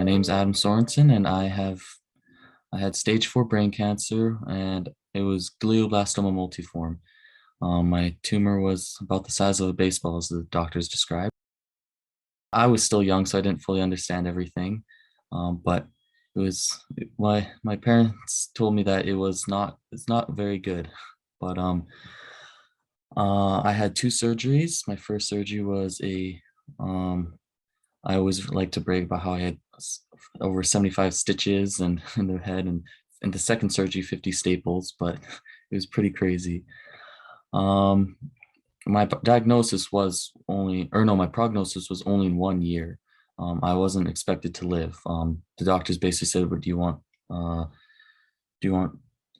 My name's Adam Sorenson, and I had stage 4 brain cancer, and it was glioblastoma multiforme. My tumor was about the size of a baseball, as the doctors described. I was still young, so I didn't fully understand everything. But my parents told me that it's not very good. But I had two surgeries. My first surgery was um, I always like to brag about how I had over 75 stitches and in the head, and in the second surgery 50 staples, but it was pretty crazy. Um, my diagnosis was only, or no, my prognosis was only in 1 year. I wasn't expected to live. The doctors basically said, "What uh, do you want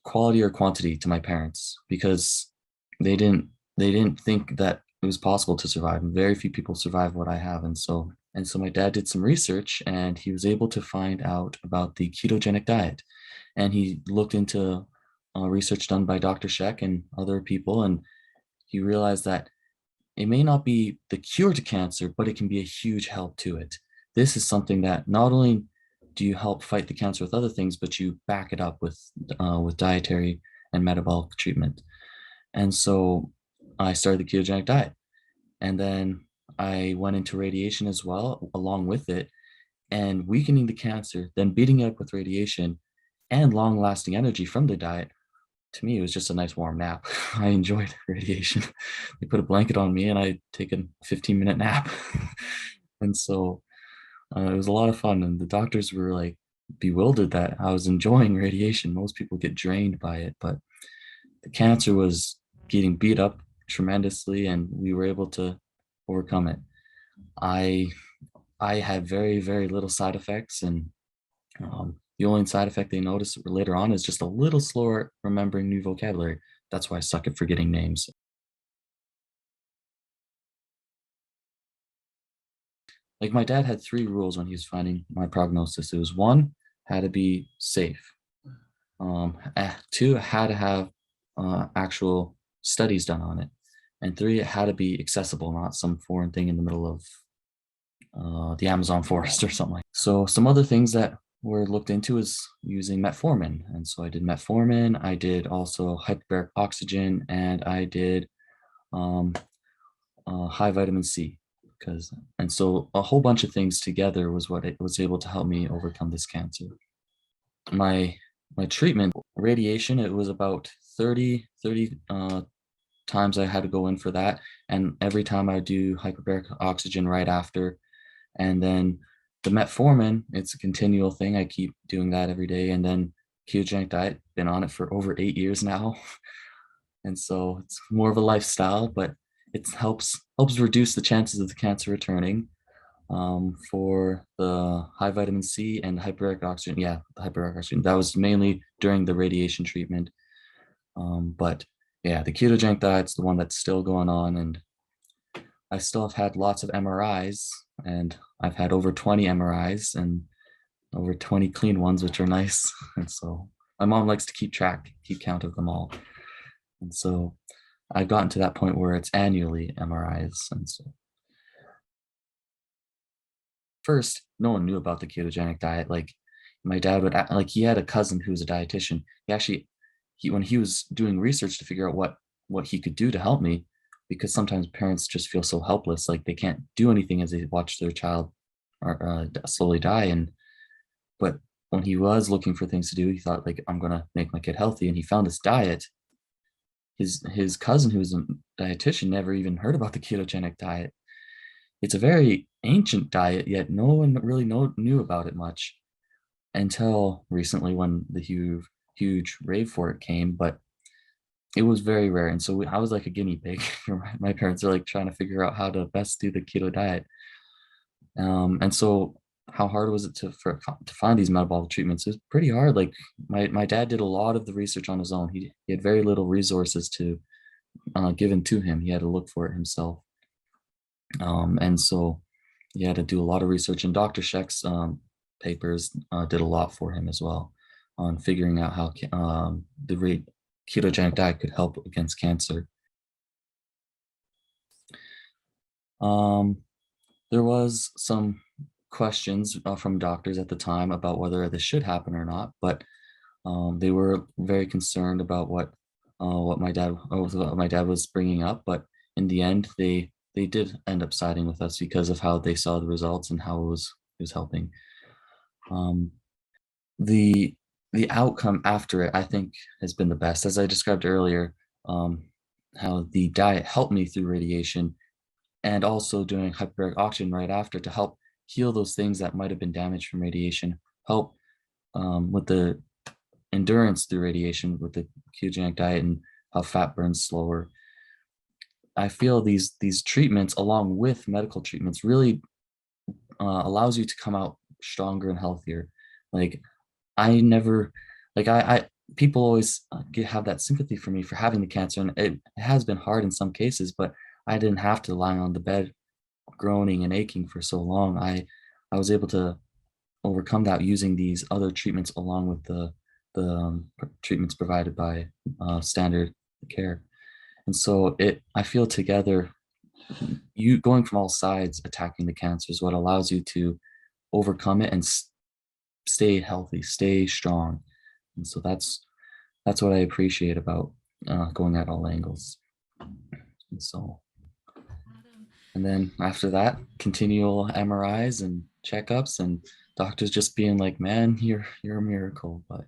quality or quantity?" to my parents, because they didn't they didn't think that it was possible to survive. And very few people survive what I have, and so my dad did some research, and he was able to find out about the ketogenic diet, and he looked into research done by Dr. Sheck and other people, and he realized that it may not be the cure to cancer, but it can be a huge help to it. This is something that not only do you help fight the cancer with other things, but you back it up with dietary and metabolic treatment. And so I started the ketogenic diet, and then I went into radiation as well, along with it, and weakening the cancer, then beating it up with radiation and long-lasting energy from the diet. To me, it was just a nice warm nap. I enjoyed radiation. They put a blanket on me and I take a 15-minute nap. And so it was a lot of fun. And the doctors were like bewildered that I was enjoying radiation. Most people get drained by it, but the cancer was getting beat up tremendously, and we were able to overcome it. I I had very, very little side effects, and the only side effect they noticed later on is just a little slower remembering new vocabulary. That's why I suck at forgetting names. Like, my dad had three rules when he was finding my prognosis. It was one, had to be safe. Two, had to have actual studies done on it. And three, it had to be accessible, not some foreign thing in the middle of the Amazon forest or something like that. So some other things that were looked into is using metformin. And so I did metformin, I did also hyperbaric oxygen, and I did um, high vitamin C. And so a whole bunch of things together was what it was able to help me overcome this cancer. My my treatment, radiation, it was about 30 times I had to go in for that. And every time I do hyperbaric oxygen right after. And then the metformin, it's a continual thing. I keep doing that every day. And then ketogenic diet, been on it for over 8 years now. And so it's more of a lifestyle, but it helps reduce the chances of the cancer returning. For the high vitamin C and hyperbaric oxygen, yeah, the hyperbaric oxygen, that was mainly during the radiation treatment. But yeah, the ketogenic diet's the one that's still going on, and I still have had lots of MRIs, and I've had over 20 MRIs and over 20 clean ones, which are nice. And so my mom likes to keep count of them all. And so I've gotten to that point where it's annually MRIs. And so first, no one knew about the ketogenic diet. Like, my dad like, he had a cousin who was a dietitian. When he was doing research to figure out what he could do to help me, because sometimes parents just feel so helpless, like they can't do anything as they watch their child slowly die. And but when he was looking for things to do, he thought, like, I'm gonna make my kid healthy, and he found this diet. His cousin, who was a dietitian, never even heard about the ketogenic diet. It's a very ancient diet, yet no one really knew about it much until recently, when the huge rave for it came. But it was very rare, and so I was like a guinea pig. My parents are like trying to figure out how to best do the keto diet. And so how hard was it to find these metabolic treatments? It was pretty hard. Like, my dad did a lot of the research on his own. He had very little resources to given to him. He had to look for it himself. And so he had to do a lot of research, and Dr. Sheck's papers did a lot for him as well on figuring out how the ketogenic diet could help against cancer. Um, there was some questions from doctors at the time about whether this should happen or not, but they were very concerned about what my dad was bringing up. But in the end, they did end up siding with us because of how they saw the results and how it was helping. Um, the the outcome after it, I think, has been the best. As I described earlier, um, how the diet helped me through radiation and also doing hyperbaric oxygen right after to help heal those things that might have been damaged from radiation, help with the endurance through radiation with the ketogenic diet and how fat burns slower. I feel these treatments, along with medical treatments, really allows you to come out stronger and healthier. Like I never, like I people always have that sympathy for me for having the cancer, and it has been hard in some cases, but I didn't have to lie on the bed groaning and aching for so long. I was able to overcome that using these other treatments along with the treatments provided by standard care. And so I feel together, you going from all sides attacking the cancer is what allows you to overcome it and stay healthy, stay strong. And so that's what I appreciate about going at all angles. And so, and then after that, continual MRIs and checkups, and doctors just being like, "Man, you're a miracle." But